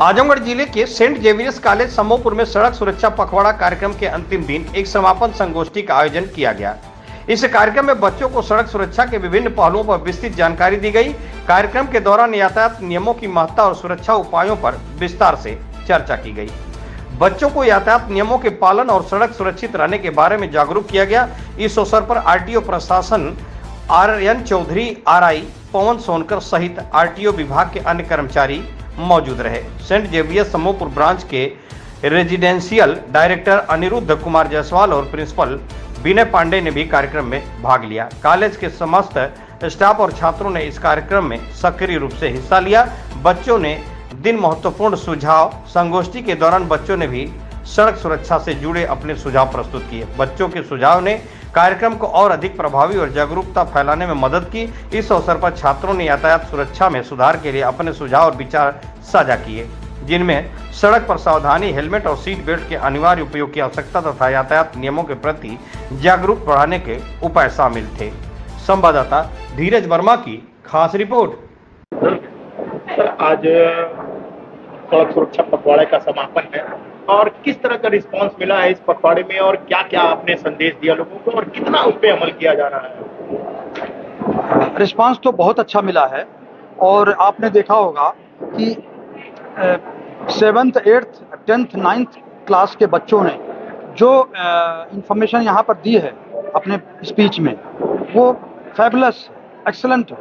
आजमगढ़ जिले के Saint Xavier's college समोपुर में सड़क सुरक्षा पखवाड़ा कार्यक्रम के अंतिम दिन एक समापन संगोष्ठी का आयोजन किया गया। इस कार्यक्रम में बच्चों को सड़क सुरक्षा के विभिन्न पहलुओं पर विस्तृत जानकारी दी गई। कार्यक्रम के दौरान यातायात नियमों की महत्ता और सुरक्षा उपायों पर विस्तार से चर्चा की गई। बच्चों को यातायात नियमों के पालन और सड़क सुरक्षित रहने के बारे में जागरूक किया गया। इस अवसर पर आरटीओ प्रशासन आर्यन चौधरी, आरआई पवन सोनकर सहित आरटीओ विभाग के अन्य कर्मचारी मौजूद रहे। सेंट जेवियर्स समोपुर ब्रांच के रेजिडेंशियल डायरेक्टर अनिरुद्ध कुमार जायसवाल और प्रिंसिपल विनय पांडे ने भी कार्यक्रम में भाग लिया। कॉलेज के समस्त स्टाफ और छात्रों ने इस कार्यक्रम में सक्रिय रूप से हिस्सा लिया। बच्चों ने दिन महत्वपूर्ण सुझाव। संगोष्ठी के दौरान बच्चों ने भी सड़क सुरक्षा से जुड़े अपने सुझाव प्रस्तुत किए। बच्चों के सुझाव ने कार्यक्रम को और अधिक प्रभावी और जागरूकता फैलाने में मदद की। इस अवसर पर छात्रों ने यातायात सुरक्षा में सुधार के लिए अपने सुझाव और विचार साझा किए, जिनमें सड़क पर सावधानी, हेलमेट और सीट बेल्ट के अनिवार्य उपयोग की आवश्यकता तथा यातायात नियमों के प्रति जागरूक बढ़ाने के उपाय शामिल थे। संवाददाता धीरज वर्मा की खास रिपोर्ट। सर, आज सड़क सुरक्षा पखवाड़े का समापन है और किस तरह का रिस्पांस मिला है इस पखवाड़े में और क्या क्या आपने संदेश दिया लोगों को और कितना उस पर अमल किया जा रहा है? रिस्पांस तो बहुत अच्छा मिला है और आपने देखा होगा कि 7th, 8th, 10th, 9th class के बच्चों ने जो इंफॉर्मेशन यहाँ पर दी है अपने स्पीच में, वो फैबुलस, एक्सीलेंट है।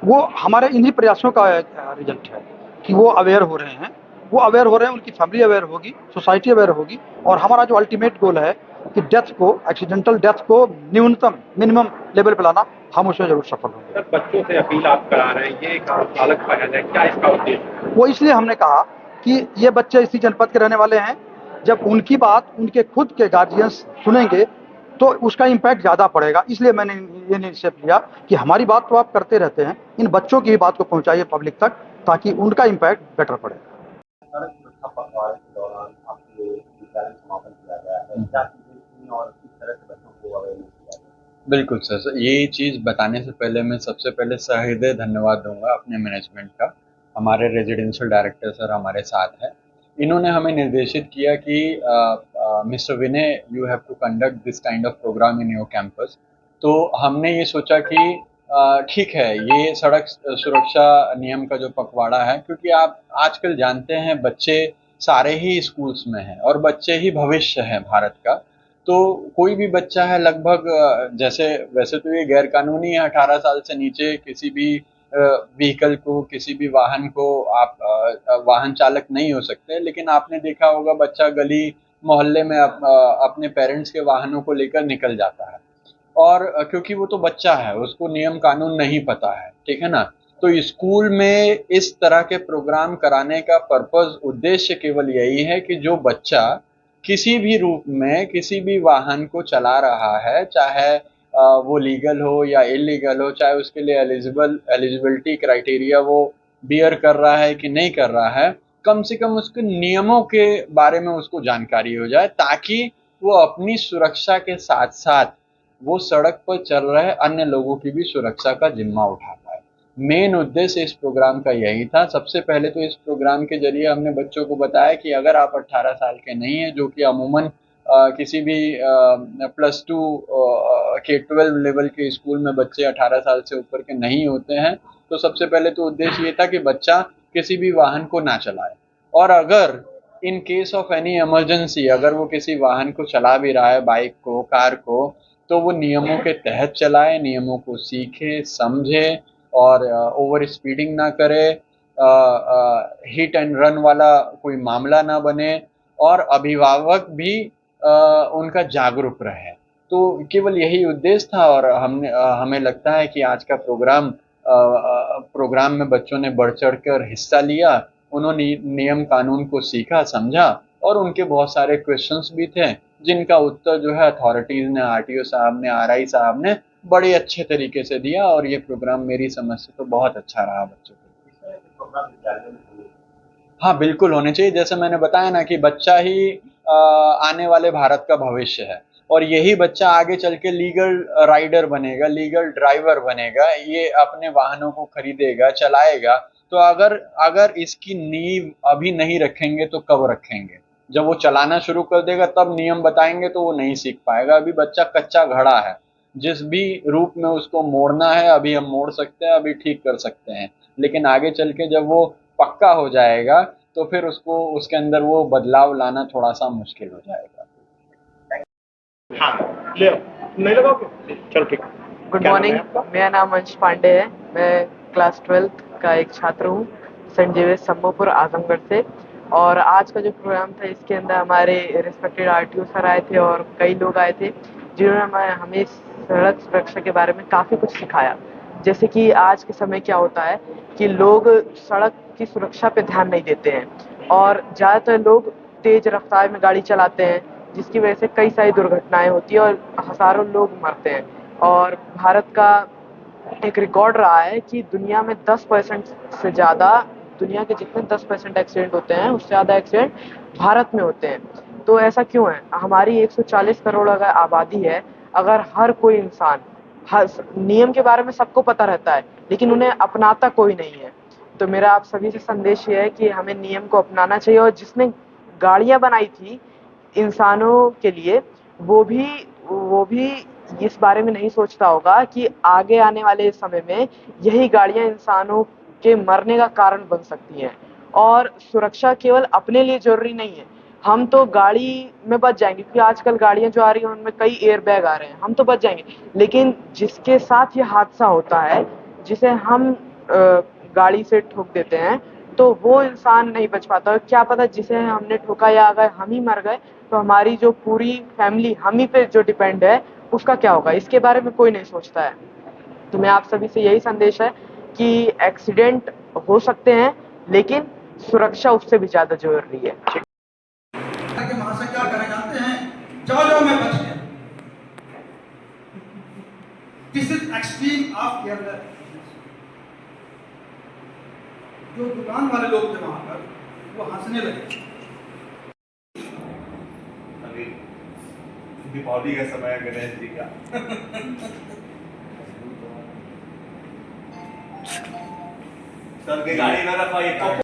वो हमारे इन्हीं प्रयासों का रिजल्ट है कि वो अवेयर हो रहे हैं। उनकी फैमिली अवेयर होगी, सोसाइटी अवेयर होगी और हमारा जो अल्टीमेट गोल है कि डेथ को, एक्सीडेंटल डेथ को न्यूनतम, मिनिमम लेवल पर लाना, हम उसमें जरूर सफल होंगे। सर, बच्चों से अपील आप करा रहे हैं, ये एक अलग पहल है, क्या इसका उद्देश्य? वो इसलिए हमने कहा कि ये बच्चे इसी जनपद के रहने वाले हैं। जब उनकी बात उनके खुद के गार्जियंस सुनेंगे तो उसका इम्पैक्ट ज़्यादा पड़ेगा। इसलिए मैंने ये निश्चय लिया कि हमारी बात तो आप करते रहते हैं, इन बच्चों की बात को पहुंचाइए पब्लिक तक, ताकि उनका इम्पैक्ट बेटर पड़े। सड़क सुरक्षा पखवाड़े के दौरान आपके विचार समापन किया गया है, क्या चीजें और किस तरह से बच्चों को अवेयरनेस किया गया? बिल्कुल सर, ये चीज़ बताने से पहले मैं सबसे पहले सहृदय धन्यवाद दूंगा अपने मैनेजमेंट का। हमारे रेजिडेंशियल डायरेक्टर सर हमारे साथ है। इन्होंने हमें निर्देशित किया कि mister Vinay, you have to conduct this kind of programme in your campus. तो हमने ये सोचा कि ठीक है, ये सड़क सुरक्षा नियम का जो पखवाड़ा है, क्योंकि आप आजकल जानते हैं बच्चे सारे ही स्कूल्स में हैं और बच्चे ही भविष्य है भारत का। तो कोई भी बच्चा है लगभग, जैसे वैसे तो ये गैर कानूनी है, 18 साल से नीचे किसी भी व्हीकल को, किसी भी वाहन को आप वाहन चालक नहीं हो सकते। लेकिन आपने देखा होगा बच्चा गली मोहल्ले में अपने पेरेंट्स के वाहनों को लेकर निकल जाता है और क्योंकि वो तो बच्चा है, उसको नियम कानून नहीं पता है, ठीक है ना। तो स्कूल में इस तरह के प्रोग्राम कराने का पर्पस, उद्देश्य केवल यही है कि जो बच्चा किसी भी रूप में किसी भी वाहन को चला रहा है, चाहे वो लीगल हो या इलीगल हो, चाहे उसके लिए एलिजिबिलिटी क्राइटेरिया वो बियर कर रहा है कि नहीं कर रहा है, कम से कम उसके नियमों के बारे में उसको जानकारी हो जाए, ताकि वो अपनी सुरक्षा के साथ साथ वो सड़क पर चल रहे अन्य लोगों की भी सुरक्षा का जिम्मा उठा पाए। मेन उद्देश्य इस प्रोग्राम का यही था। सबसे पहले तो इस प्रोग्राम के जरिए हमने बच्चों को बताया कि अगर आप 18 साल के नहीं हैं, जो कि अमूमन किसी भी +2 के 12 लेवल के स्कूल में बच्चे 18 साल से ऊपर के नहीं होते हैं, तो सबसे पहले तो उद्देश्य ये था कि बच्चा किसी भी वाहन को ना चलाए। और अगर in case of any emergency, अगर वो किसी वाहन को चला भी रहा है, बाइक को, कार को, तो वो नियमों के तहत चलाए, नियमों को सीखे, समझे और ओवर स्पीडिंग ना करे, हिट एंड रन वाला कोई मामला ना बने और अभिभावक भी उनका जागरूक रहे। तो केवल यही उद्देश्य था और हमें लगता है कि आज का प्रोग्राम में बच्चों ने बढ़ चढ़ कर हिस्सा लिया। उन्होंने नियम कानून को सीखा, समझा और उनके बहुत सारे क्वेश्चंस भी थे, जिनका उत्तर जो है अथॉरिटीज ने, आरटीओ साहब ने, आरआई साहब ने बड़े अच्छे तरीके से दिया और ये प्रोग्राम मेरी समझ से तो बहुत अच्छा रहा बच्चों को। हाँ, बिल्कुल होने चाहिए। जैसे मैंने बताया ना कि बच्चा ही आने वाले भारत का भविष्य है और यही बच्चा आगे चल के लीगल राइडर बनेगा, लीगल ड्राइवर बनेगा, ये अपने वाहनों को खरीदेगा, चलाएगा। तो अगर अगर इसकी नींव अभी नहीं रखेंगे तो कब रखेंगे? जब वो चलाना शुरू कर देगा तब नियम बताएंगे तो वो नहीं सीख पाएगा। अभी बच्चा कच्चा घड़ा है, जिस भी रूप में उसको मोड़ना है अभी हम मोड़ सकते हैं, अभी ठीक कर सकते हैं, लेकिन आगे चल के जब वो पक्का हो जाएगा तो फिर उसको उसके अंदर वो बदलाव लाना थोड़ा सा मुश्किल हो जाएगा। हाँ ले आओ। नहीं लगाओगे चलो ठीक। गुड क्या नाम है मॉर्निंग, आपका? मेरा नाम अंश पांडे है। मैं क्लास 12th का एक छात्र हूँ, सेंट जेवियर्स सम्मोपुर आजमगढ़ से। और आज का जो प्रोग्राम था इसके अंदर हमारे रिस्पेक्टेड आरटीओ सर आए थे और कई लोग आए थे जिन्होंने हमें सड़क सुरक्षा के बारे में काफ़ी कुछ सिखाया। जैसे कि आज के समय क्या होता है कि लोग सड़क की सुरक्षा पे ध्यान नहीं देते हैं और ज़्यादातर लोग तेज रफ्तार में गाड़ी चलाते हैं, जिसकी वजह से कई सारी दुर्घटनाएं होती हैं और हज़ारों लोग मरते हैं। और भारत का एक रिकॉर्ड रहा है कि दुनिया में 10% से ज़्यादा, दुनिया के जितने 10% एक्सीडेंट होते हैं उससे ज़्यादा एक्सीडेंट भारत में होते हैं। तो ऐसा क्यों है? हमारी 140 करोड़ अगर आबादी है, अगर हर कोई इंसान हर नियम के बारे में सबको पता रहता है लेकिन उन्हें अपनाता कोई नहीं है। तो मेरा आप सभी से संदेश ये है कि हमें नियम को अपनाना चाहिए और जिसने गाड़ियाँ बनाई थी इंसानों के लिए वो भी इस बारे में नहीं सोचता होगा कि आगे आने वाले समय में यही गाड़ियां इंसानों के मरने का कारण बन सकती हैं। और सुरक्षा केवल अपने लिए जरूरी नहीं है, हम तो गाड़ी में बच जाएंगे क्योंकि आजकल गाड़ियां जो आ रही हैं उनमें कई एयर बैग आ रहे हैं, हम तो बच जाएंगे। लेकिन जिसके साथ ये हादसा होता है, जिसे हम गाड़ी से ठोक देते हैं, तो वो इंसान नहीं बच पाता। और क्या पता जिसे हमने ठोका या अगर हम ही मर गए तो हमारी जो पूरी फैमिली हम ही पे जो डिपेंड है उसका क्या होगा, इसके बारे में कोई नहीं सोचता है। तो मैं आप सभी से यही संदेश है कि एक्सीडेंट हो सकते हैं लेकिन सुरक्षा उससे भी ज्यादा जरूरी है। कि वहां से क्या करें जानते हैं? जाओ जाओ मैं बच गया। This is extreme of careless. जो दुकान वाले लोग थे वहां पर वो हंसने लगे। अभी दीपावली का समय है, गणेश जी का सर की गाड़ी में रखवाइए।